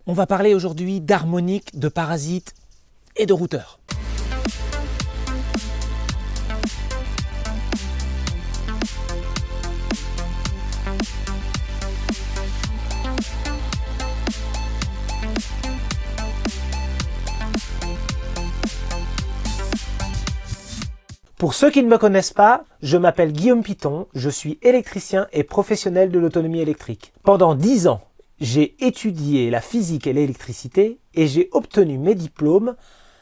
On va parler aujourd'hui d'harmonique, de parasites et de routeurs. Pour ceux qui ne me connaissent pas, je m'appelle Guillaume Piton, je suis électricien et professionnel de l'autonomie électrique. Pendant 10 ans, j'ai étudié la physique et l'électricité et j'ai obtenu mes diplômes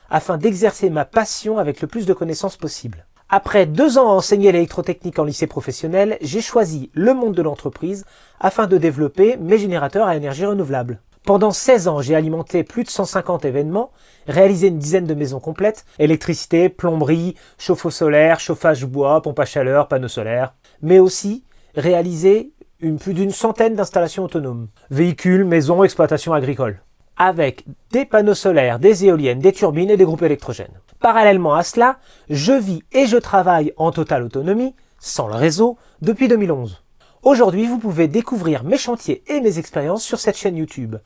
afin d'exercer ma passion avec le plus de connaissances possible. Après 2 ans à enseigner l'électrotechnique en lycée professionnel, j'ai choisi le monde de l'entreprise afin de développer mes générateurs à énergie renouvelable. Pendant 16 ans, j'ai alimenté plus de 150 événements, réalisé une dizaine de maisons complètes, électricité, plomberie, chauffe-eau solaire, chauffage bois, pompe à chaleur, panneaux solaires, mais aussi réalisé plus d'une centaine d'installations autonomes, véhicules, maisons, exploitations agricoles, avec des panneaux solaires, des éoliennes, des turbines et des groupes électrogènes. Parallèlement à cela, je vis et je travaille en totale autonomie, sans le réseau, depuis 2011. Aujourd'hui, vous pouvez découvrir mes chantiers et mes expériences sur cette chaîne YouTube.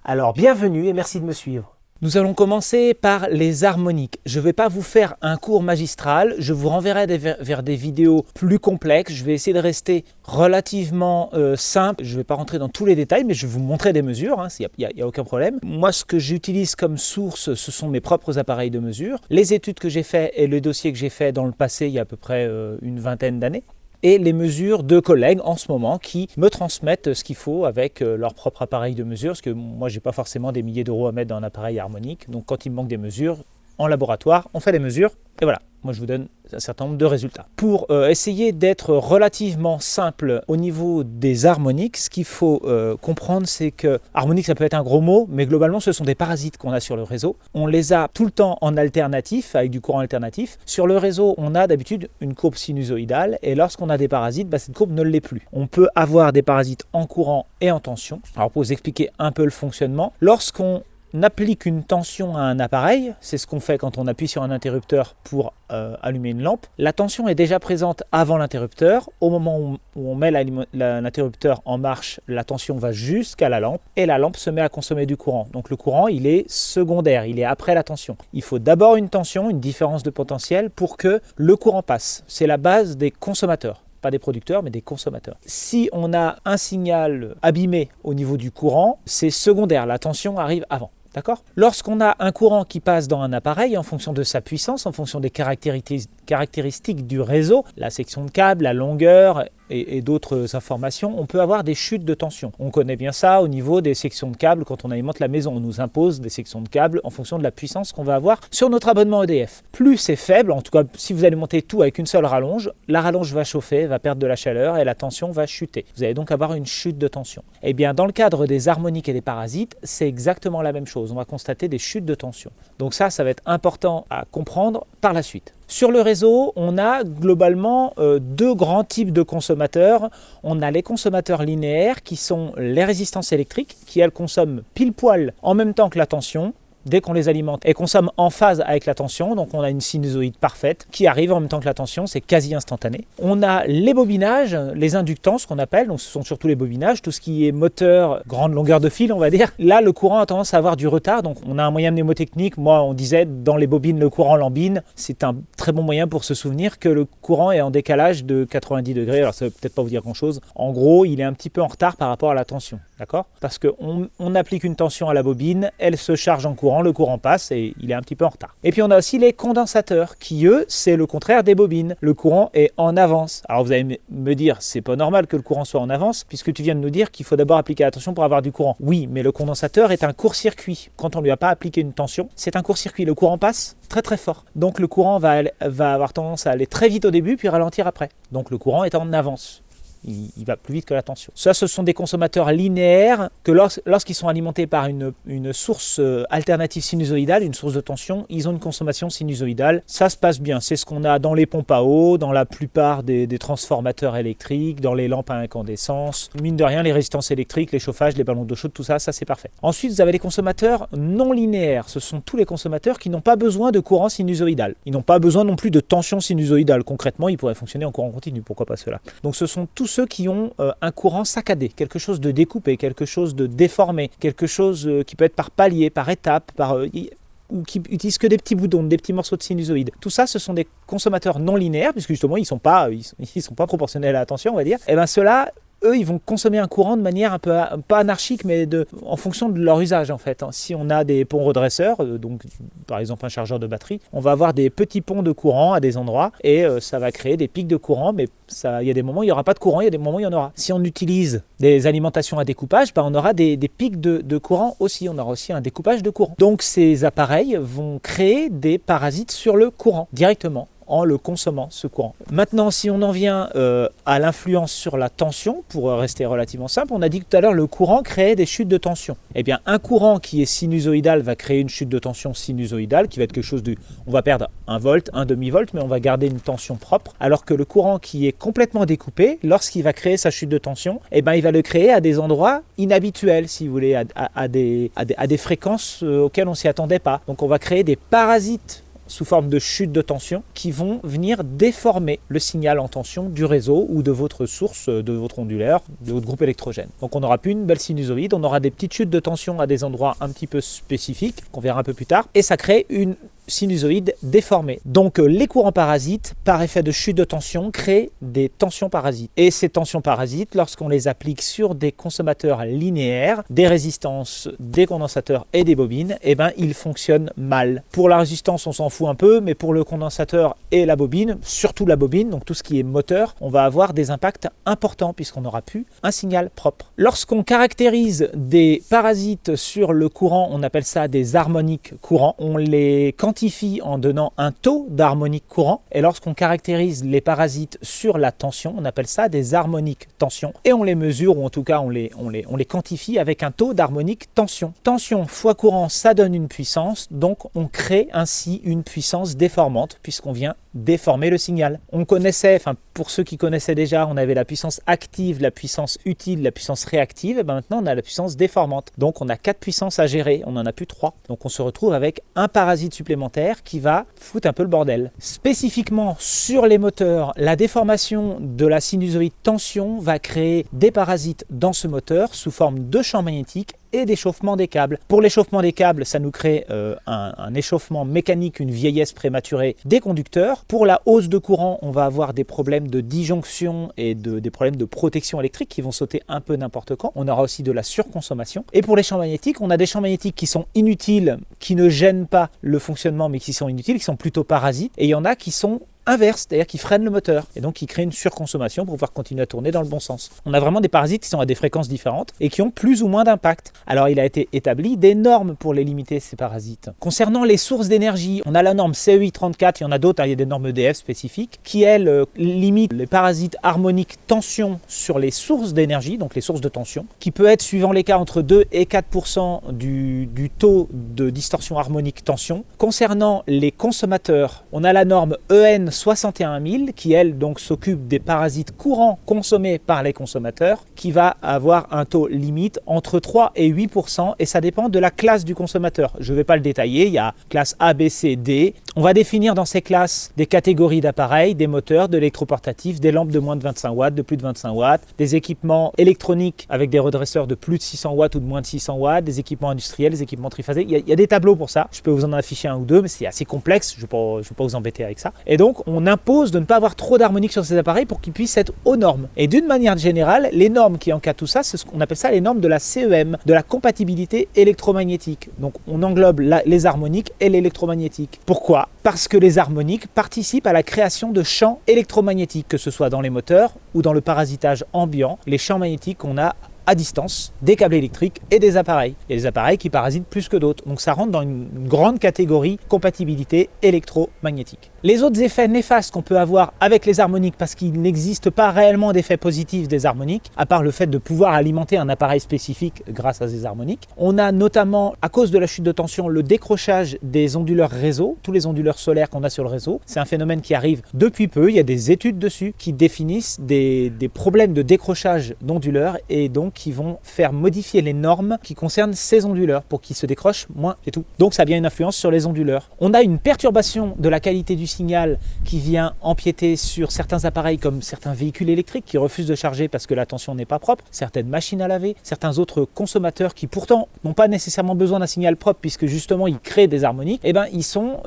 Alors bienvenue et merci de me suivre. Nous allons commencer par les harmoniques. Je ne vais pas vous faire un cours magistral, je vous renverrai vers des vidéos plus complexes. Je vais essayer de rester relativement simple. Je ne vais pas rentrer dans tous les détails, mais je vais vous montrer des mesures, il n'y a aucun problème. Moi, ce que j'utilise comme source, ce sont mes propres appareils de mesure. Les études que j'ai faites et le dossier que j'ai fait dans le passé, il y a à peu près une vingtaine d'années. Et les mesures de collègues en ce moment qui me transmettent ce qu'il faut avec leur propre appareil de mesure, parce que moi j'ai pas forcément des milliers d'euros à mettre dans un appareil harmonique, donc quand il me manque des mesures, en laboratoire, on fait les mesures, et voilà, moi je vous donne un certain nombre de résultats. Pour essayer d'être relativement simple au niveau des harmoniques, ce qu'il faut comprendre, c'est que harmonique ça peut être un gros mot, mais globalement ce sont des parasites qu'on a sur le réseau. On les a tout le temps en alternatif, avec du courant alternatif. Sur le réseau, on a d'habitude une courbe sinusoïdale, et lorsqu'on a des parasites, cette courbe ne l'est plus. On peut avoir des parasites en courant et en tension. Alors pour vous expliquer un peu le fonctionnement, lorsqu'on applique une tension à un appareil, c'est ce qu'on fait quand on appuie sur un interrupteur pour allumer une lampe. La tension est déjà présente avant l'interrupteur. Au moment où on met l'interrupteur en marche, la tension va jusqu'à la lampe et la lampe se met à consommer du courant. Donc le courant, il est secondaire, il est après la tension. Il faut d'abord une tension, une différence de potentiel pour que le courant passe. C'est la base des consommateurs. Pas des producteurs, mais des consommateurs. Si on a un signal abîmé au niveau du courant, c'est secondaire, la tension arrive avant. D'accord ? Lorsqu'on a un courant qui passe dans un appareil, en fonction de sa puissance, en fonction des caractéristiques du réseau, la section de câble, la longueur et d'autres informations, on peut avoir des chutes de tension. On connaît bien ça au niveau des sections de câble. Quand on alimente la maison, on nous impose des sections de câble en fonction de la puissance qu'on va avoir sur notre abonnement EDF. Plus c'est faible, en tout cas si vous alimentez tout avec une seule rallonge, la rallonge va chauffer, va perdre de la chaleur et la tension va chuter. Vous allez donc avoir une chute de tension. Eh bien, dans le cadre des harmoniques et des parasites, c'est exactement la même chose. On va constater des chutes de tension. Donc ça va être important à comprendre par la suite. Sur le réseau, on a globalement 2 grands types de consommateurs. On a les consommateurs linéaires qui sont les résistances électriques qui elles consomment pile poil en même temps que la tension. Dès qu'on les alimente, elles consomment en phase avec la tension, donc on a une sinusoïde parfaite qui arrive en même temps que la tension, c'est quasi instantané. On a les bobinages, les inductants, ce qu'on appelle, donc ce sont surtout les bobinages, tout ce qui est moteur, grande longueur de fil, on va dire. Là, le courant a tendance à avoir du retard, donc on a un moyen mnémotechnique. Moi, on disait, dans les bobines, le courant lambine. C'est un très bon moyen pour se souvenir que le courant est en décalage de 90 degrés. Alors, ça ne veut peut-être pas vous dire grand-chose. En gros, il est un petit peu en retard par rapport à la tension, d'accord ? Parce qu'on applique une tension à la bobine, elle se charge en courant, le courant passe et il est un petit peu en retard. Et puis on a aussi les condensateurs qui, eux, c'est le contraire des bobines. Le courant est en avance. Alors vous allez me dire, c'est pas normal que le courant soit en avance puisque tu viens de nous dire qu'il faut d'abord appliquer la tension pour avoir du courant. Oui, mais le condensateur est un court-circuit. Quand on ne lui a pas appliqué une tension, c'est un court-circuit. Le courant passe très très fort. Donc le courant va avoir tendance à aller très vite au début puis ralentir après. Donc le courant est en avance. Il va plus vite que la tension. Ça, ce sont des consommateurs linéaires que lorsqu'ils sont alimentés par une source alternative sinusoïdale, une source de tension, ils ont une consommation sinusoïdale. Ça se passe bien. C'est ce qu'on a dans les pompes à eau, dans la plupart des transformateurs électriques, dans les lampes à incandescence. Mine de rien, les résistances électriques, les chauffages, les ballons d'eau chaude, tout ça, c'est parfait. Ensuite, vous avez les consommateurs non linéaires. Ce sont tous les consommateurs qui n'ont pas besoin de courant sinusoïdal. Ils n'ont pas besoin non plus de tension sinusoïdale. Concrètement, ils pourraient fonctionner en courant continu. Pourquoi pas cela ? Donc, ce sont tous ceux qui ont un courant saccadé, quelque chose de découpé, quelque chose de déformé, quelque chose qui peut être par palier, par étape, ou qui utilisent que des petits bouts d'onde, des petits morceaux de sinusoïdes. Tout ça, ce sont des consommateurs non linéaires, puisque justement, ils ne sont pas proportionnels à la tension, on va dire. Et bien ceux-là, eux, ils vont consommer un courant de manière un peu, pas anarchique, mais en fonction de leur usage en fait. Si on a des ponts redresseurs, donc par exemple un chargeur de batterie, on va avoir des petits ponts de courant à des endroits et ça va créer des pics de courant, mais il y a des moments où il n'y aura pas de courant, il y a des moments où il y en aura. Si on utilise des alimentations à découpage, on aura des pics de courant aussi, on aura aussi un découpage de courant. Donc ces appareils vont créer des parasites sur le courant directement, en le consommant, ce courant. Maintenant, si on en vient à l'influence sur la tension, pour rester relativement simple, on a dit tout à l'heure le courant crée des chutes de tension. Eh bien, un courant qui est sinusoïdal va créer une chute de tension sinusoïdale, qui va être quelque chose on va perdre 1 volt, 1 demi-volt, mais on va garder une tension propre, alors que le courant qui est complètement découpé, lorsqu'il va créer sa chute de tension, il va le créer à des endroits inhabituels, si vous voulez, à des fréquences auxquelles on ne s'y attendait pas. Donc on va créer des parasites sous forme de chute de tension qui vont venir déformer le signal en tension du réseau ou de votre source, de votre onduleur, de votre groupe électrogène. Donc on n'aura plus une belle sinusoïde, on aura des petites chutes de tension à des endroits un petit peu spécifiques, qu'on verra un peu plus tard, et ça crée une sinusoïde déformée. Donc les courants parasites, par effet de chute de tension, créent des tensions parasites. Et ces tensions parasites, lorsqu'on les applique sur des consommateurs linéaires, des résistances, des condensateurs et des bobines, ils fonctionnent mal. Pour la résistance, on s'en fout un peu, mais pour le condensateur et la bobine, surtout la bobine, donc tout ce qui est moteur, on va avoir des impacts importants puisqu'on n'aura plus un signal propre. Lorsqu'on caractérise des parasites sur le courant, on appelle ça des harmoniques courants. On les quantifie en donnant un taux d'harmonique courant, et lorsqu'on caractérise les parasites sur la tension, on appelle ça des harmoniques tension, et on les mesure, ou en tout cas on les quantifie avec un taux d'harmonique tension. Tension fois courant, ça donne une puissance, donc on crée ainsi une puissance déformante, puisqu'on vient déformer le signal. On connaissait, pour ceux qui connaissaient déjà, on avait la puissance active, la puissance utile, la puissance réactive, et maintenant on a la puissance déformante. Donc on a 4 puissances à gérer, on n'en a plus 3. Donc on se retrouve avec un parasite supplémentaire qui va foutre un peu le bordel. Spécifiquement sur les moteurs, la déformation de la sinusoïde tension va créer des parasites dans ce moteur sous forme de champ magnétique et d'échauffement des câbles. Pour l'échauffement des câbles, ça nous crée un échauffement mécanique, une vieillesse prématurée des conducteurs. Pour la hausse de courant, on va avoir des problèmes de disjonction et des problèmes de protection électrique qui vont sauter un peu n'importe quand. On aura aussi de la surconsommation. Et pour les champs magnétiques, on a des champs magnétiques qui sont inutiles, qui ne gênent pas le fonctionnement, mais qui sont inutiles, qui sont plutôt parasites. Et il y en a qui sont inverse, c'est-à-dire qui freine le moteur et donc qui crée une surconsommation pour pouvoir continuer à tourner dans le bon sens. On a vraiment des parasites qui sont à des fréquences différentes et qui ont plus ou moins d'impact. Alors il a été établi des normes pour les limiter, ces parasites. Concernant les sources d'énergie, on a la norme CEI 34, il y en a d'autres, il y a des normes EDF spécifiques qui elles limitent les parasites harmoniques tension sur les sources d'énergie, donc les sources de tension, qui peut être suivant les cas entre 2 et 4% du taux de distorsion harmonique tension. Concernant les consommateurs, on a la norme EN 61 000 qui elle donc s'occupe des parasites courants consommés par les consommateurs, qui va avoir un taux limite entre 3 et 8% et ça dépend de la classe du consommateur. Je ne vais pas le détailler, il y a classe A, B, C, D. On va définir dans ces classes des catégories d'appareils, des moteurs, de l'électroportatif, des lampes de moins de 25 watts, de plus de 25 watts, des équipements électroniques avec des redresseurs de plus de 600 watts ou de moins de 600 watts, des équipements industriels, des équipements triphasés. Il y a des tableaux pour ça. Je peux vous en afficher un ou deux, mais c'est assez complexe. Je ne vais pas vous embêter avec ça. Et donc, on impose de ne pas avoir trop d'harmonique sur ces appareils pour qu'ils puissent être aux normes. Et d'une manière générale, les normes qui encadrent tout ça, c'est ce qu'on appelle ça les normes de la CEM, de la compatibilité électromagnétique. Donc, on englobe les harmoniques et l'électromagnétique. Pourquoi ? Parce que les harmoniques participent à la création de champs électromagnétiques, que ce soit dans les moteurs ou dans le parasitage ambiant, les champs magnétiques qu'on a à distance, des câbles électriques et des appareils. Il y a des appareils qui parasitent plus que d'autres. Donc ça rentre dans une grande catégorie compatibilité électromagnétique. Les autres effets néfastes qu'on peut avoir avec les harmoniques, parce qu'il n'existe pas réellement d'effets positifs des harmoniques, à part le fait de pouvoir alimenter un appareil spécifique grâce à ces harmoniques. On a notamment, à cause de la chute de tension, le décrochage des onduleurs réseau, tous les onduleurs solaires qu'on a sur le réseau. C'est un phénomène qui arrive depuis peu, il y a des études dessus qui définissent des problèmes de décrochage d'onduleurs et donc qui vont faire modifier les normes qui concernent ces onduleurs pour qu'ils se décrochent moins et tout. Donc ça a bien une influence sur les onduleurs. On a une perturbation de la qualité du signal qui vient empiéter sur certains appareils comme certains véhicules électriques qui refusent de charger parce que la tension n'est pas propre, certaines machines à laver, certains autres consommateurs qui pourtant n'ont pas nécessairement besoin d'un signal propre puisque justement ils créent des harmoniques, et ben ils sont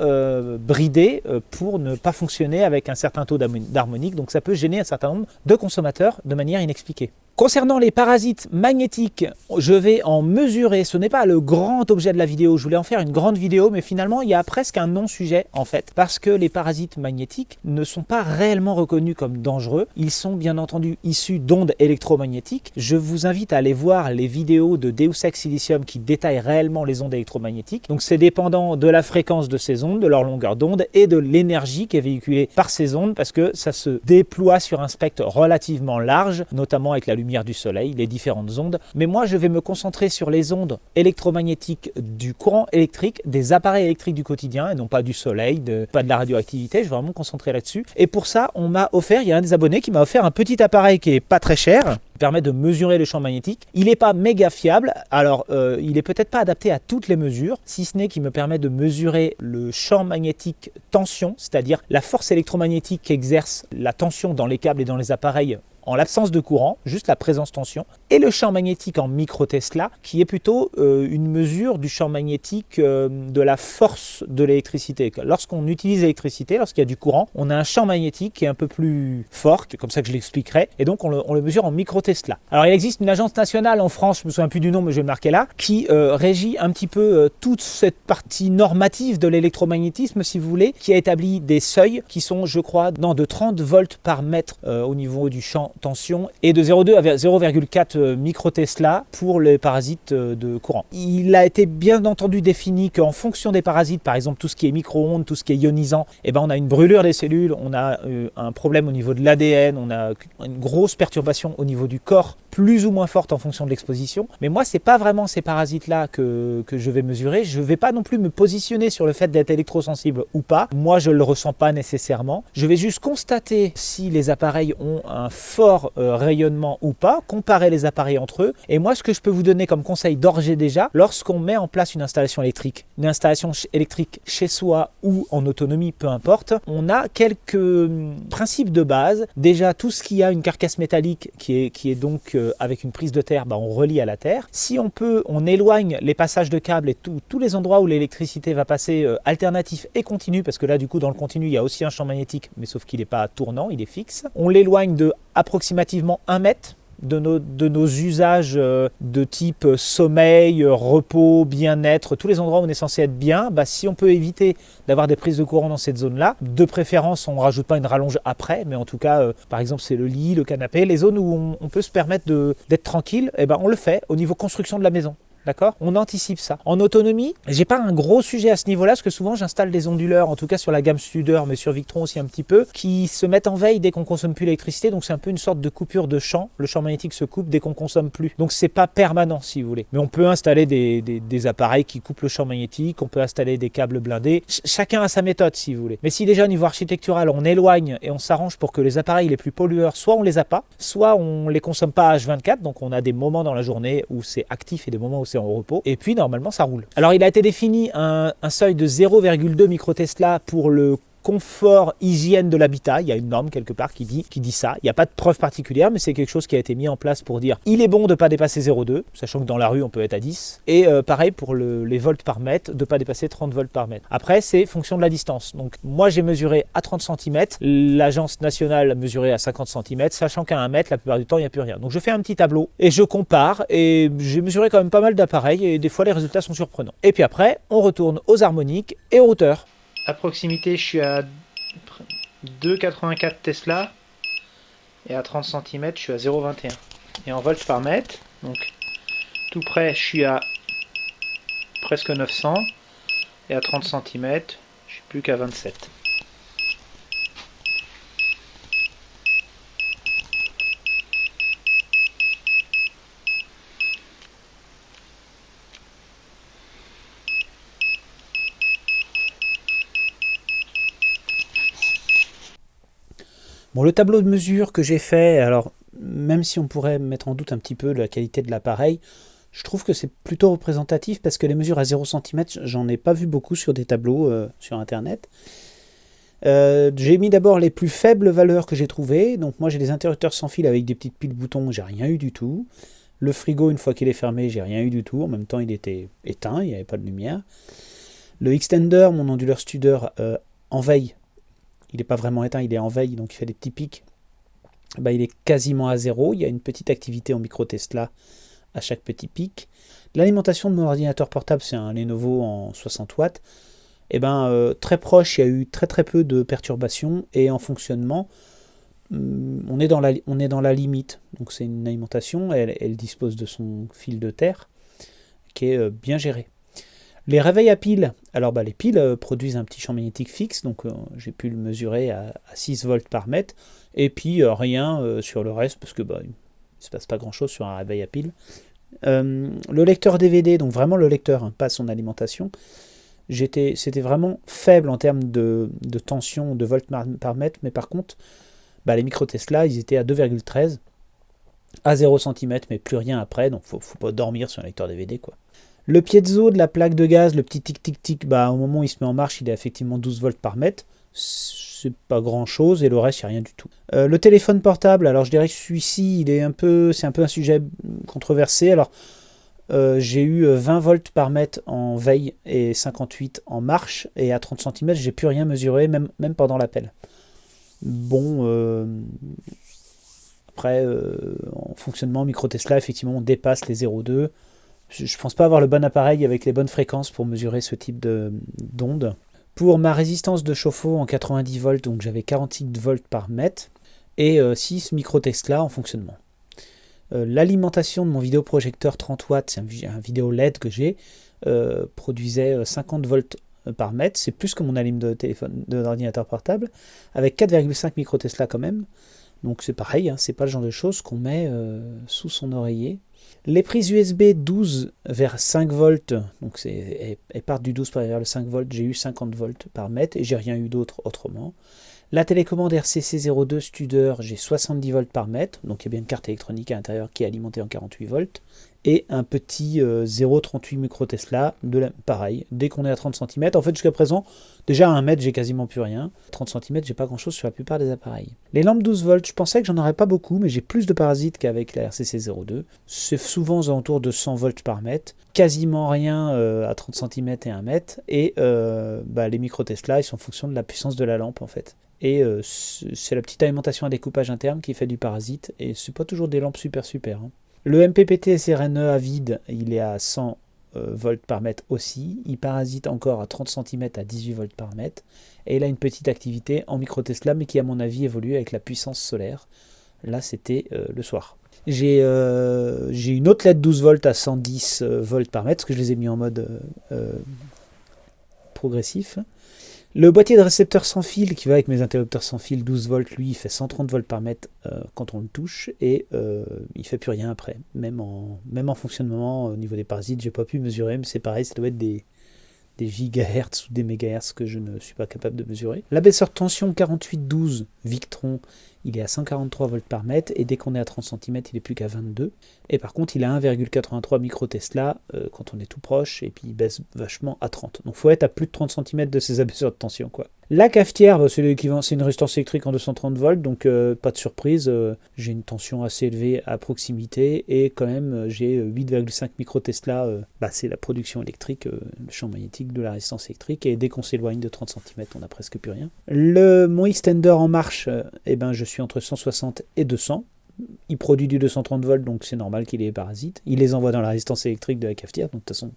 bridés pour ne pas fonctionner avec un certain taux d'harmonique, donc ça peut gêner un certain nombre de consommateurs de manière inexpliquée. Concernant les parasites magnétiques, je vais en mesurer, ce n'est pas le grand objet de la vidéo, je voulais en faire une grande vidéo, mais finalement il y a presque un non-sujet en fait, parce que les parasites magnétiques ne sont pas réellement reconnus comme dangereux, ils sont bien entendu issus d'ondes électromagnétiques. Je vous invite à aller voir les vidéos de Deus Ex Silicium qui détaillent réellement les ondes électromagnétiques, donc c'est dépendant de la fréquence de ces ondes, de leur longueur d'onde et de l'énergie qui est véhiculée par ces ondes, parce que ça se déploie sur un spectre relativement large, notamment avec la lumière du soleil, les différentes ondes. Mais moi, je vais me concentrer sur les ondes électromagnétiques du courant électrique, des appareils électriques du quotidien, et non pas du soleil, pas de la radioactivité. Je vais vraiment me concentrer là-dessus. Et pour ça, on m'a offert, il y a un des abonnés qui m'a offert un petit appareil qui est pas très cher, qui permet de mesurer le champ magnétique. Il n'est pas méga fiable, alors il est peut-être pas adapté à toutes les mesures, si ce n'est qu'il me permet de mesurer le champ magnétique tension, c'est-à-dire la force électromagnétique qu'exerce la tension dans les câbles et dans les appareils en l'absence de courant, juste la présence tension, et le champ magnétique en micro-Tesla, qui est plutôt une mesure du champ magnétique de la force de l'électricité. Lorsqu'on utilise l'électricité, lorsqu'il y a du courant, on a un champ magnétique qui est un peu plus fort, comme ça que je l'expliquerai, et donc on le mesure en micro-Tesla. Alors il existe une agence nationale en France, je ne me souviens plus du nom, mais je vais le marquer là, qui régit un petit peu toute cette partie normative de l'électromagnétisme, si vous voulez, qui a établi des seuils qui sont, je crois, de 30 volts par mètre au niveau du champ tension et de 0,2 à 0,4 micro-Tesla pour les parasites de courant. Il a été bien entendu défini qu'en fonction des parasites, par exemple tout ce qui est micro-ondes, tout ce qui est ionisant, eh ben on a une brûlure des cellules, on a un problème au niveau de l'ADN, on a une grosse perturbation au niveau du corps, plus ou moins forte en fonction de l'exposition. Mais moi, c'est pas vraiment ces parasites-là que je vais mesurer. Je vais pas non plus me positionner sur le fait d'être électrosensible ou pas. Moi, je le ressens pas nécessairement. Je vais juste constater si les appareils ont un fort rayonnement ou pas, comparer les appareils entre eux. Et moi, ce que je peux vous donner comme conseil d'ores et déjà, lorsqu'on met en place une installation électrique chez soi ou en autonomie, peu importe, on a quelques principes de base. Déjà, tout ce qui a une carcasse métallique qui est donc avec une prise de terre, on relie à la terre. Si on peut, on éloigne les passages de câbles et tous les endroits où l'électricité va passer alternatif et continu, parce que là, du coup, dans le continu, il y a aussi un champ magnétique, mais sauf qu'il n'est pas tournant, il est fixe. On l'éloigne de approximativement 1 mètre de nos usages de type sommeil, repos, bien-être, tous les endroits où on est censé être bien. Si on peut éviter d'avoir des prises de courant dans cette zone-là, de préférence, on ne rajoute pas une rallonge après, mais en tout cas, par exemple, c'est le lit, le canapé, les zones où on peut se permettre d'être tranquille, on le fait au niveau construction de la maison. D'accord ? On anticipe ça. En autonomie, j'ai pas un gros sujet à ce niveau-là, parce que souvent j'installe des onduleurs, en tout cas sur la gamme Studer, mais sur Victron aussi un petit peu, qui se mettent en veille dès qu'on consomme plus l'électricité, donc c'est un peu une sorte de coupure de champ. Le champ magnétique se coupe dès qu'on consomme plus. Donc c'est pas permanent si vous voulez. Mais on peut installer des appareils qui coupent le champ magnétique, on peut installer des câbles blindés. Chacun a sa méthode si vous voulez. Mais si déjà au niveau architectural, on éloigne et on s'arrange pour que les appareils les plus pollueurs, soit on les a pas, soit on les consomme pas H24, donc on a des moments dans la journée où c'est actif et des moments où c'est en repos, et puis normalement ça roule. Alors il a été défini un seuil de 0,2 micro-Tesla pour le confort, hygiène de l'habitat. Il y a une norme quelque part qui dit ça. Il n'y a pas de preuve particulière, mais c'est quelque chose qui a été mis en place pour dire il est bon de ne pas dépasser 0,2, sachant que dans la rue on peut être à 10. Et pareil pour les volts par mètre, de ne pas dépasser 30 volts par mètre. Après, c'est fonction de la distance. Donc moi j'ai mesuré à 30 cm, l'agence nationale a mesuré à 50 cm, sachant qu'à 1 mètre, la plupart du temps, il n'y a plus rien. Donc je fais un petit tableau et je compare, et j'ai mesuré quand même pas mal d'appareils, et des fois les résultats sont surprenants. Et puis après, on retourne aux harmoniques et aux routeurs. À proximité, je suis à 2,84 Tesla, et à 30 cm, je suis à 0,21. Et en volts par mètre, donc tout près, je suis à presque 900, et à 30 cm, je suis plus qu'à 27. Bon, le tableau de mesure que j'ai fait, alors même si on pourrait mettre en doute un petit peu la qualité de l'appareil, je trouve que c'est plutôt représentatif parce que les mesures à 0 cm, j'en ai pas vu beaucoup sur des tableaux sur internet. J'ai mis d'abord les plus faibles valeurs que j'ai trouvées. Donc moi j'ai des interrupteurs sans fil avec des petites piles boutons, j'ai rien eu du tout. Le frigo, une fois qu'il est fermé, j'ai rien eu du tout. En même temps il était éteint, il n'y avait pas de lumière. Le extender, mon onduleur Studer en veille, il n'est pas vraiment éteint, il est en veille, donc il fait des petits pics. Il est quasiment à zéro. Il y a une petite activité en micro Tesla à chaque petit pic. L'alimentation de mon ordinateur portable, c'est un Lenovo en 60 watts. Très proche, il y a eu très peu de perturbations, et en fonctionnement, on est dans la limite. Donc c'est une alimentation, elle dispose de son fil de terre qui est bien géré. Les réveils à piles, alors les piles produisent un petit champ magnétique fixe, donc j'ai pu le mesurer à 6 volts par mètre, et puis rien sur le reste, parce que il ne se passe pas grand chose sur un réveil à piles. Le lecteur DVD, donc vraiment le lecteur, pas son alimentation, c'était vraiment faible en termes de tension de volts par mètre, mais par contre, les micro Tesla, ils étaient à 2,13 à 0 cm, mais plus rien après, donc faut pas dormir sur un lecteur DVD, quoi. Le piezo de la plaque de gaz, le petit tic-tic-tic, au moment où il se met en marche, il est effectivement 12 volts par mètre. C'est pas grand-chose, et le reste, il n'y a rien du tout. Le téléphone portable, alors je dirais que celui-ci, c'est un peu un sujet controversé. Alors, j'ai eu 20 volts par mètre en veille et 58 en marche, et à 30 cm, j'ai plus rien mesuré, même pendant l'appel. Après, en fonctionnement, micro Tesla, effectivement, on dépasse les 0,2. Je ne pense pas avoir le bon appareil avec les bonnes fréquences pour mesurer ce type d'onde. Pour ma résistance de chauffe-eau en 90 volts, donc j'avais 46 volts par mètre, et 6 micro Tesla en fonctionnement. L'alimentation de mon vidéoprojecteur 30 watts, c'est un vidéo LED que j'ai, produisait 50 volts par mètre. C'est plus que mon alim d'ordinateur portable, avec 4,5 micro Tesla quand même. Donc c'est pareil, c'est pas le genre de choses qu'on met sous son oreiller. Les prises USB 12 vers 5 volts, donc elles partent du 12 vers le 5 volts, j'ai eu 50 volts par mètre et j'ai rien eu d'autre autrement. La télécommande RCC02 Studer, j'ai 70 volts par mètre, donc il y a bien une carte électronique à l'intérieur qui est alimentée en 48 volts. Et un petit 0,38 micro Tesla, pareil, dès qu'on est à 30 cm. En fait, jusqu'à présent, déjà à 1 mètre, j'ai quasiment plus rien. 30 cm, j'ai pas grand chose sur la plupart des appareils. Les lampes 12 volts, je pensais que j'en aurais pas beaucoup, mais j'ai plus de parasites qu'avec la RCC02. C'est souvent aux alentours de 100 volts par mètre. Quasiment rien à 30 cm et 1 mètre. Et les micro Tesla, ils sont en fonction de la puissance de la lampe, en fait. Et c'est la petite alimentation à découpage interne qui fait du parasite. Et c'est pas toujours des lampes super. Le MPPT SRNE à vide, il est à 100 volts par mètre aussi. Il parasite encore à 30 cm à 18 volts par mètre. Et il a une petite activité en micro Tesla, mais qui à mon avis évolue avec la puissance solaire. Là, c'était le soir. J'ai une autre LED 12 volts à 110 volts par mètre, parce que je les ai mis en mode progressif. Le boîtier de récepteur sans fil qui va avec mes interrupteurs sans fil 12 volts, lui, il fait 130 volts par mètre quand on le touche, et il fait plus rien après. Même en fonctionnement, au niveau des parasites, j'ai pas pu mesurer, mais c'est pareil, ça doit être des gigahertz ou des mégahertz que je ne suis pas capable de mesurer. L'abaisseur de tension 4812 Victron, il est à 143 volts par mètre, et dès qu'on est à 30 cm, il est plus qu'à 22. Et par contre, il a 1,83 micro Tesla quand on est tout proche, et puis il baisse vachement à 30. Donc il faut être à plus de 30 cm de ces abaisseurs de tension, quoi. La cafetière, c'est l'équivalent, c'est une résistance électrique en 230 volts, donc pas de surprise, j'ai une tension assez élevée à proximité, et quand même j'ai 8,5 micro Tesla, c'est la production électrique, le champ magnétique de la résistance électrique, et dès qu'on s'éloigne de 30 cm, on n'a presque plus rien. Mon extender en marche, je suis entre 160 et 200. Il produit du 230 volts, donc c'est normal qu'il ait des parasites. Il les envoie dans la résistance électrique de la cafetière, donc de toute façon,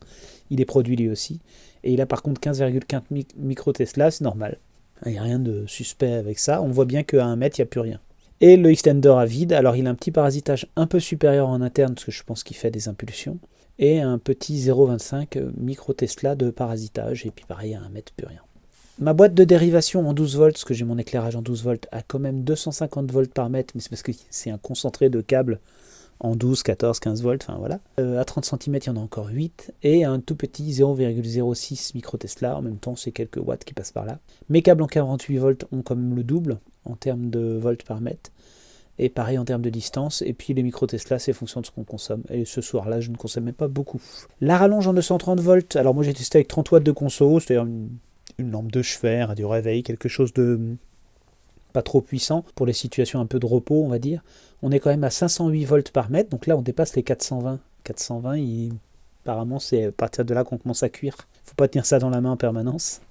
il est produit lui aussi. Et il a par contre 15,4 micro Tesla, c'est normal. Il n'y a rien de suspect avec ça. On voit bien qu'à 1 mètre, il n'y a plus rien. Et le extender à vide, alors il a un petit parasitage un peu supérieur en interne, parce que je pense qu'il fait des impulsions, et un petit 0,25 micro Tesla de parasitage, et puis pareil, à 1 mètre, plus rien. Ma boîte de dérivation en 12 volts, parce que j'ai mon éclairage en 12 volts, a quand même 250 volts par mètre, mais c'est parce que c'est un concentré de câbles en 12, 14, 15 volts, enfin voilà. À 30 cm, il y en a encore 8, et un tout petit 0,06 micro Tesla, en même temps c'est quelques watts qui passent par là. Mes câbles en 48 volts ont quand même le double en termes de volts par mètre, Et pareil en termes de distance. Et puis les micro Tesla, c'est fonction de ce qu'on consomme. Et ce soir-là, je ne consommais pas beaucoup. La rallonge en 230 volts. Alors moi j'ai testé avec 30 watts de conso, c'est-à-dire une lampe de chevet, du réveil, quelque chose de pas trop puissant pour les situations un peu de repos, on va dire. On est quand même à 508 volts par mètre. Donc là, on dépasse les 420. 420, apparemment, c'est à partir de là qu'on commence à cuire. Faut pas tenir ça dans la main en permanence.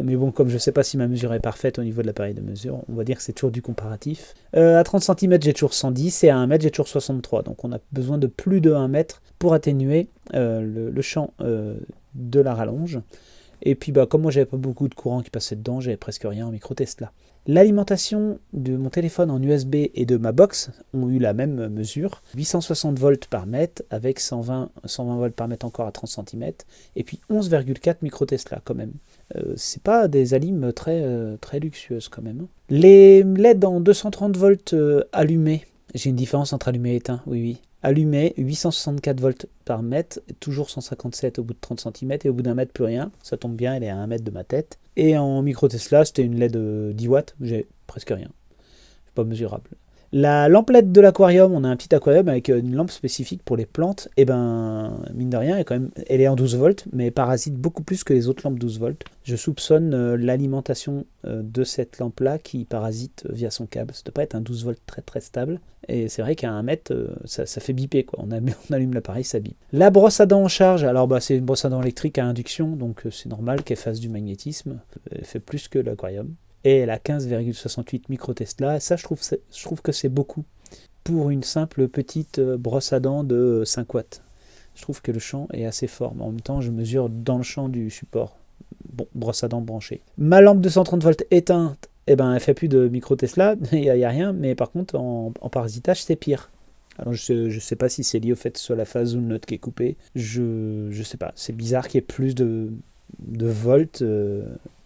Mais bon, comme je ne sais pas si ma mesure est parfaite au niveau de l'appareil de mesure, on va dire que c'est toujours du comparatif. À 30 cm, j'ai toujours 110 et à 1 mètre, j'ai toujours 63. Donc on a besoin de plus de 1 mètre pour atténuer le champ de la rallonge. Et puis comme moi, j'avais pas beaucoup de courant qui passait dedans, j'avais presque rien en micro Tesla. L'alimentation de mon téléphone en USB et de ma box ont eu la même mesure, 860 volts par mètre avec 120 volts par mètre encore à 30 cm et puis 11,4 micro Tesla quand même. C'est pas des alimes très luxueuses quand même. Les LED en 230 volts allumés, j'ai une différence entre allumé et éteint, oui. Allumé, 864 volts par mètre, toujours 157 au bout de 30 cm et au bout d'un mètre plus rien. Ça tombe bien, elle est à 1 mètre de ma tête. Et en micro Tesla, c'était une LED 10 watts, j'ai presque rien. C'est pas mesurable. La lampe LED de l'aquarium, on a un petit aquarium avec une lampe spécifique pour les plantes. Et mine de rien, elle est en 12 volts, mais elle parasite beaucoup plus que les autres lampes 12 volts. Je soupçonne l'alimentation de cette lampe-là qui parasite via son câble. Ça ne doit pas être un 12 volts très très stable. Et c'est vrai qu'à 1 mètre, ça fait biper, quoi. On allume l'appareil, ça bip. La brosse à dents en charge, alors c'est une brosse à dents électrique à induction, donc c'est normal qu'elle fasse du magnétisme. Elle fait plus que l'aquarium. Et elle a 15,68 micro Tesla. Et ça, je trouve que c'est beaucoup pour une simple petite brosse à dents de 5 watts. Je trouve que le champ est assez fort. Mais en même temps, je mesure dans le champ du support. Bon, brosse à dents branchée. Ma lampe de 130 volts éteinte, elle fait plus de micro Tesla. Il n'y a rien. Mais par contre, en parasitage, c'est pire. Alors, je ne sais pas si c'est lié au fait que ce soit la phase ou le node qui est coupé. Je sais pas. C'est bizarre qu'il y ait plus de volts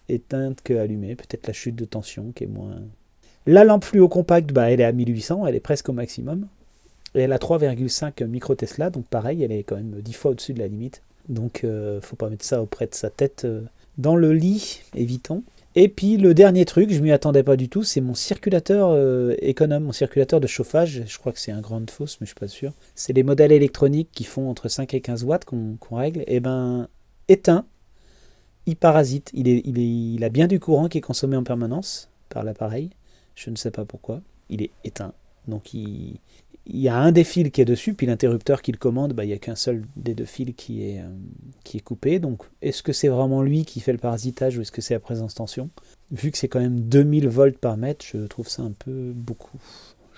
éteinte que allumée, peut-être la chute de tension qui est moins... La lampe fluo compacte, elle est à 1800, elle est presque au maximum. Et elle a 3,5 micro Tesla, donc pareil, elle est quand même 10 fois au-dessus de la limite. Donc faut pas mettre ça auprès de sa tête dans le lit, évitons. Et puis le dernier truc, je m'y attendais pas du tout, c'est mon circulateur économe, mon circulateur de chauffage. Je crois que c'est un Grand Foss, mais je suis pas sûr. C'est les modèles électroniques qui font entre 5 et 15 watts qu'on règle. Et éteint. Il parasite, il a bien du courant qui est consommé en permanence par l'appareil, je ne sais pas pourquoi, il est éteint. Donc il y a un des fils qui est dessus, puis l'interrupteur qui le commande, il n'y a qu'un seul des deux fils qui est coupé. Donc est-ce que c'est vraiment lui qui fait le parasitage ou est-ce que c'est la présence tension ? Vu que c'est quand même 2000 volts par mètre, je trouve ça un peu beaucoup.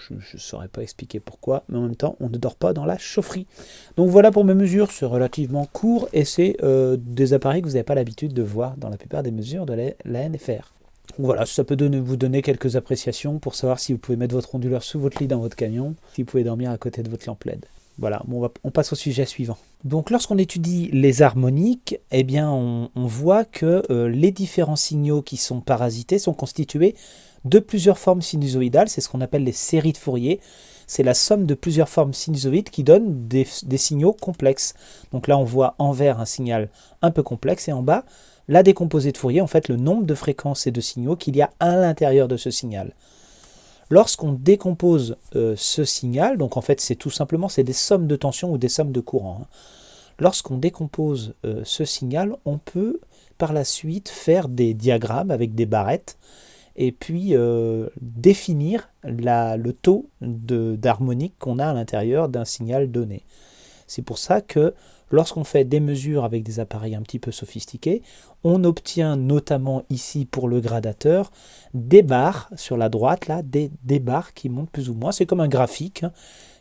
Je ne saurais pas expliquer pourquoi, mais en même temps, on ne dort pas dans la chaufferie. Donc voilà pour mes mesures, c'est relativement court et c'est des appareils que vous n'avez pas l'habitude de voir dans la plupart des mesures de la NFR. Donc voilà, ça peut vous donner quelques appréciations pour savoir si vous pouvez mettre votre onduleur sous votre lit dans votre camion, si vous pouvez dormir à côté de votre lampe LED. Voilà, on passe au sujet suivant. Donc lorsqu'on étudie les harmoniques, on voit que les différents signaux qui sont parasités sont constitués de plusieurs formes sinusoïdales, c'est ce qu'on appelle les séries de Fourier. C'est la somme de plusieurs formes sinusoïdes qui donnent des signaux complexes. Donc là, on voit en vert un signal un peu complexe et en bas, la décomposée de Fourier, en fait, le nombre de fréquences et de signaux qu'il y a à l'intérieur de ce signal. Lorsqu'on décompose ce signal, donc en fait, c'est tout simplement des sommes de tension ou des sommes de courant. Lorsqu'on décompose ce signal, on peut par la suite faire des diagrammes avec des barrettes et puis définir le taux d'harmonique qu'on a à l'intérieur d'un signal donné. C'est pour ça que lorsqu'on fait des mesures avec des appareils un petit peu sophistiqués, on obtient notamment ici pour le gradateur des barres sur la droite, là, des barres qui montent plus ou moins. C'est comme un graphique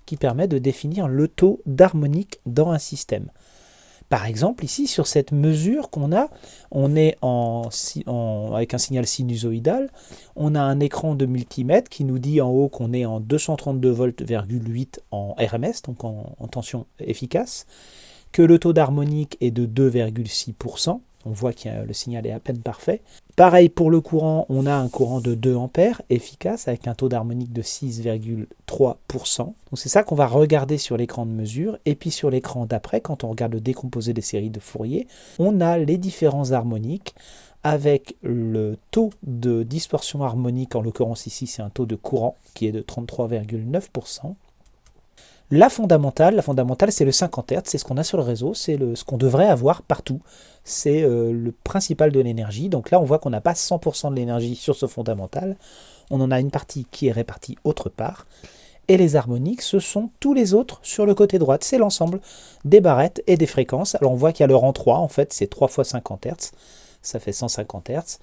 qui permet de définir le taux d'harmonique dans un système. Par exemple, ici, sur cette mesure qu'on a, on est avec un signal sinusoïdal. On a un écran de multimètre qui nous dit en haut qu'on est en 232 volts,8 en RMS, donc en tension efficace, que le taux d'harmonique est de 2,6%. On voit que le signal est à peine parfait. Pareil pour le courant, on a un courant de 2 ampères efficace avec un taux d'harmonique de 6,3%. Donc c'est ça qu'on va regarder sur l'écran de mesure. Et puis sur l'écran d'après, quand on regarde le décomposé des séries de Fourier, on a les différents harmoniques avec le taux de distorsion harmonique, en l'occurrence ici c'est un taux de courant qui est de 33,9%. La fondamentale c'est le 50 Hz, c'est ce qu'on a sur le réseau, c'est ce qu'on devrait avoir partout. C'est le principal de l'énergie. Donc là, on voit qu'on n'a pas 100% de l'énergie sur ce fondamental. On en a une partie qui est répartie autre part. Et les harmoniques, ce sont tous les autres sur le côté droit. C'est l'ensemble des barrettes et des fréquences. Alors on voit qu'il y a le rang 3, en fait, c'est 3 fois 50 Hz, ça fait 150 Hz.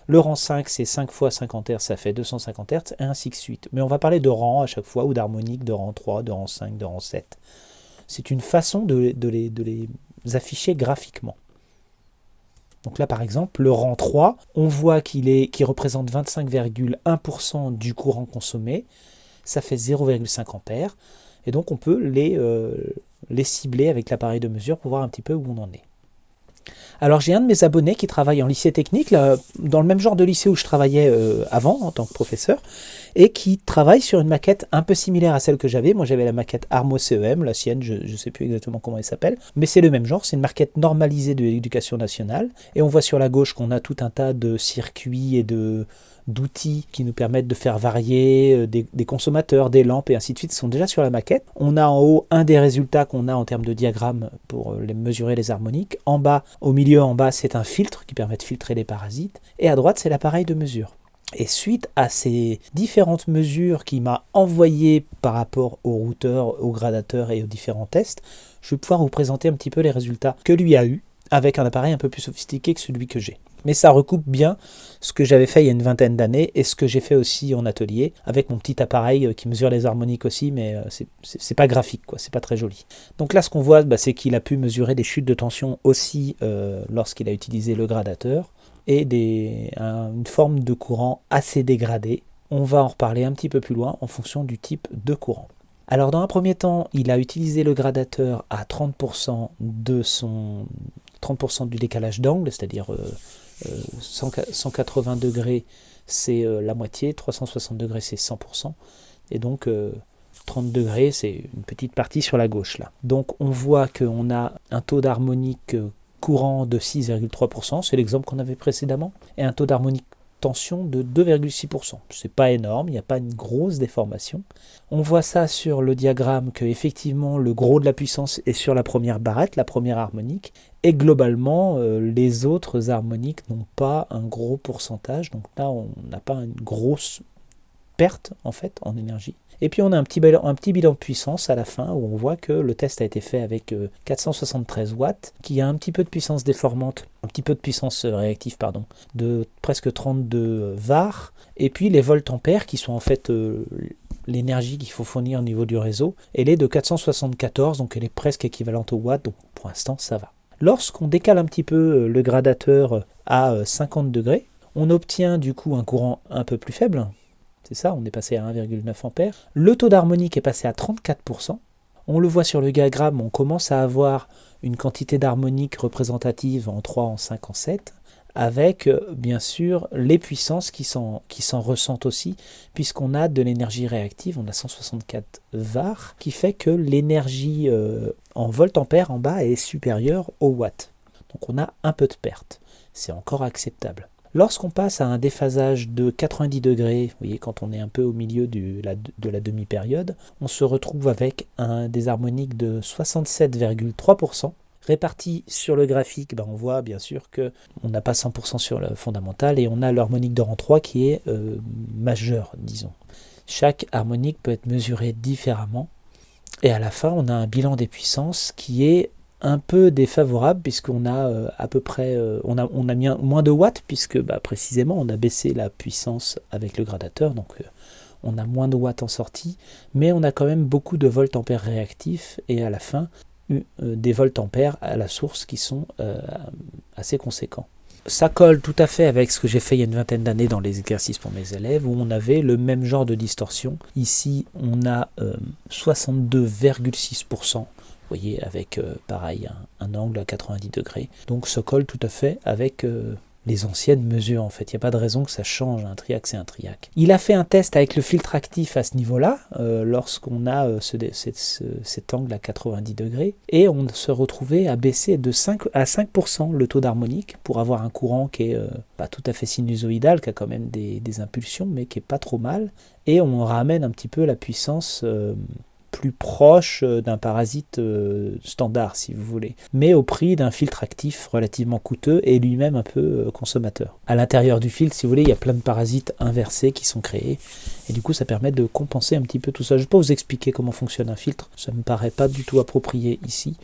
Le rang 5, c'est 5 fois 50 Hz, ça fait 250 Hz, et ainsi de suite. Mais on va parler de rang à chaque fois, ou d'harmonique, de rang 3, de rang 5, de rang 7. C'est une façon de les afficher graphiquement. Donc là, par exemple, le rang 3, on voit qu'il représente 25,1% du courant consommé. Ça fait 0,5 ampères. Et donc, on peut les cibler avec l'appareil de mesure pour voir un petit peu où on en est. Alors j'ai un de mes abonnés qui travaille en lycée technique, là, dans le même genre de lycée où je travaillais avant en tant que professeur, et qui travaille sur une maquette un peu similaire à celle que j'avais. Moi j'avais la maquette Armo CEM, la sienne je ne sais plus exactement comment elle s'appelle, mais c'est le même genre, c'est une maquette normalisée de l'éducation nationale, et on voit sur la gauche qu'on a tout un tas de circuits et d'outils qui nous permettent de faire varier des consommateurs, des lampes et ainsi de suite, qui sont déjà sur la maquette. On a en haut un des résultats qu'on a en termes de diagramme pour mesurer les harmoniques. En bas, au milieu en bas, c'est un filtre qui permet de filtrer les parasites. Et à droite, c'est l'appareil de mesure. Et suite à ces différentes mesures qu'il m'a envoyées par rapport au routeur, au gradateur et aux différents tests, je vais pouvoir vous présenter un petit peu les résultats que lui a eu avec un appareil un peu plus sophistiqué que celui que j'ai. Mais ça recoupe bien ce que j'avais fait il y a une vingtaine d'années et ce que j'ai fait aussi en atelier avec mon petit appareil qui mesure les harmoniques aussi, mais c'est pas graphique, quoi, c'est pas très joli. Donc là, ce qu'on voit, c'est qu'il a pu mesurer des chutes de tension aussi lorsqu'il a utilisé le gradateur et une forme de courant assez dégradée. On va en reparler un petit peu plus loin en fonction du type de courant. Alors dans un premier temps, il a utilisé le gradateur à 30% du décalage d'angle, c'est-à-dire 180 degrés c'est la moitié, 360 degrés c'est 100%, et donc 30 degrés c'est une petite partie sur la gauche là. Donc on voit qu'on a un taux d'harmonique courant de 6,3%, c'est l'exemple qu'on avait précédemment, et un taux d'harmonique tension de 2,6%. C'est pas énorme, il n'y a pas une grosse déformation. On voit ça sur le diagramme que effectivement le gros de la puissance est sur la première barrette, la première harmonique, et globalement les autres harmoniques n'ont pas un gros pourcentage, donc là on n'a pas une grosse perte en fait en énergie. Et puis on a un petit bilan de puissance à la fin où on voit que le test a été fait avec 473 watts, qui a un petit peu de puissance déformante, un petit peu de puissance réactive, pardon, de presque 32 var, et puis les voltampères qui sont en fait l'énergie qu'il faut fournir au niveau du réseau, elle est de 474, donc elle est presque équivalente au watt, donc pour l'instant ça va. Lorsqu'on décale un petit peu le gradateur à 50 degrés, on obtient du coup un courant un peu plus faible. C'est ça, on est passé à 1,9 ampères. Le taux d'harmonique est passé à 34%. On le voit sur le diagramme, on commence à avoir une quantité d'harmonique représentative en 3, en 5, en 7, avec bien sûr les puissances qui s'en ressentent aussi, puisqu'on a de l'énergie réactive, on a 164 var, qui fait que l'énergie en voltampères en bas est supérieure au watt. Donc on a un peu de perte, c'est encore acceptable. Lorsqu'on passe à un déphasage de 90 degrés, vous voyez, quand on est un peu au milieu de la demi-période, on se retrouve avec des harmoniques de 67,3%. Répartis sur le graphique, on voit bien sûr qu'on n'a pas 100% sur le fondamental et on a l'harmonique de rang 3 qui est majeure, disons. Chaque harmonique peut être mesurée différemment et à la fin on a un bilan des puissances qui est un peu défavorable puisqu'on a à peu près on a mis moins de watts puisque précisément on a baissé la puissance avec le gradateur, donc on a moins de watts en sortie, mais on a quand même beaucoup de voltampères réactifs et à la fin des voltampères à la source qui sont assez conséquents. Ça colle tout à fait avec ce que j'ai fait il y a une vingtaine d'années dans les exercices pour mes élèves où on avait le même genre de distorsion. Ici on a 62,6%. Vous voyez, avec pareil, un angle à 90 degrés. Donc ça colle tout à fait avec les anciennes mesures en fait. Il n'y a pas de raison que ça change, un triac c'est un triac. Il a fait un test avec le filtre actif à ce niveau-là, lorsqu'on a cet angle à 90 degrés, et on se retrouvait à baisser de 5 à 5% le taux d'harmonique pour avoir un courant qui est pas tout à fait sinusoïdal, qui a quand même des impulsions, mais qui est pas trop mal, et on ramène un petit peu la puissance plus proche d'un parasite standard, si vous voulez, mais au prix d'un filtre actif relativement coûteux et lui-même un peu consommateur. À l'intérieur du filtre, si vous voulez, il y a plein de parasites inversés qui sont créés, et du coup ça permet de compenser un petit peu tout ça. Je ne vais pas vous expliquer comment fonctionne un filtre, ça ne me paraît pas du tout approprié ici.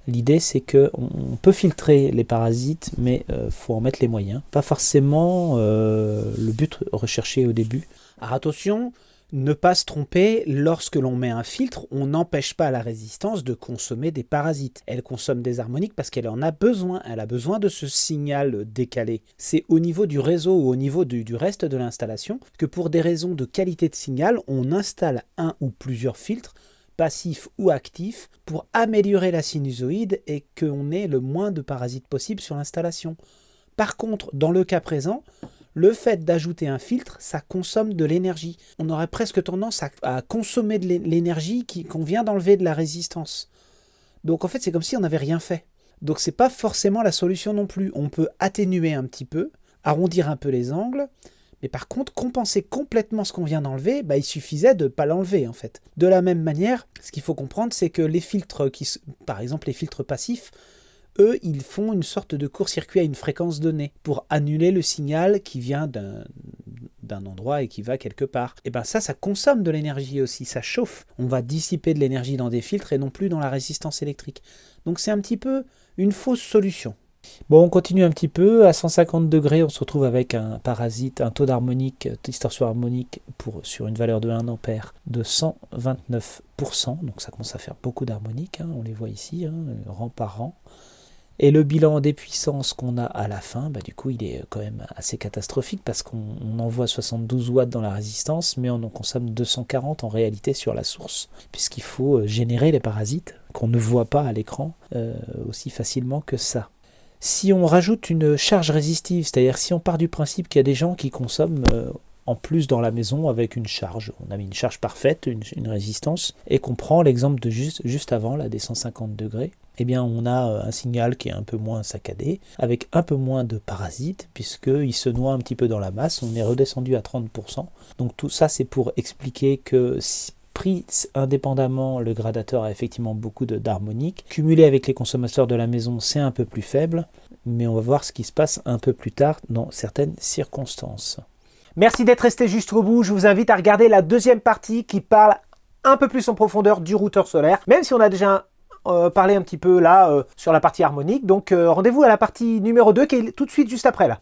L'idée c'est qu'on peut filtrer les parasites, mais faut en mettre les moyens. Pas forcément le but recherché au début. Alors attention, ne pas se tromper, lorsque l'on met un filtre, on n'empêche pas la résistance de consommer des parasites. Elle consomme des harmoniques parce qu'elle en a besoin. Elle a besoin de ce signal décalé. C'est au niveau du réseau ou au niveau du reste de l'installation que pour des raisons de qualité de signal, on installe un ou plusieurs filtres, passifs ou actifs, pour améliorer la sinusoïde et qu'on ait le moins de parasites possible sur l'installation. Par contre, dans le cas présent, le fait d'ajouter un filtre, ça consomme de l'énergie. On aurait presque tendance à consommer de l'énergie qu'on vient d'enlever de la résistance. Donc en fait, c'est comme si on n'avait rien fait. Donc c'est pas forcément la solution non plus. On peut atténuer un petit peu, arrondir un peu les angles, mais par contre, compenser complètement ce qu'on vient d'enlever, il suffisait de ne pas l'enlever en fait. De la même manière, ce qu'il faut comprendre, c'est que les filtres, par exemple les filtres passifs, eux, ils font une sorte de court-circuit à une fréquence donnée pour annuler le signal qui vient d'un endroit et qui va quelque part. Et ça consomme de l'énergie aussi, ça chauffe. On va dissiper de l'énergie dans des filtres et non plus dans la résistance électrique. Donc c'est un petit peu une fausse solution. Bon, on continue un petit peu. À 150 degrés, on se retrouve avec un parasite, un taux d'harmonique, distorsion harmonique sur une valeur de 1 ampère de 129%. Donc ça commence à faire beaucoup d'harmoniques, on les voit ici, rang par rang. Et le bilan des puissances qu'on a à la fin, du coup, il est quand même assez catastrophique parce qu'on envoie 72 watts dans la résistance, mais on en consomme 240 en réalité sur la source, puisqu'il faut générer les parasites qu'on ne voit pas à l'écran aussi facilement que ça. Si on rajoute une charge résistive, c'est-à-dire si on part du principe qu'il y a des gens qui consomment en plus dans la maison avec une charge, on a mis une charge parfaite, une résistance, et qu'on prend l'exemple de juste avant, là, des 150 degrés, eh bien on a un signal qui est un peu moins saccadé, avec un peu moins de parasites, puisqu'il se noie un petit peu dans la masse, on est redescendu à 30%. Donc tout ça c'est pour expliquer que pris indépendamment, le gradateur a effectivement beaucoup d'harmoniques. Cumulé avec les consommateurs de la maison, c'est un peu plus faible, mais on va voir ce qui se passe un peu plus tard dans certaines circonstances. Merci d'être resté jusqu'au bout. Je vous invite à regarder la deuxième partie qui parle un peu plus en profondeur du routeur solaire, même si on a déjà parlé un petit peu là sur la partie harmonique. Donc rendez-vous à la partie numéro 2 qui est tout de suite juste après là.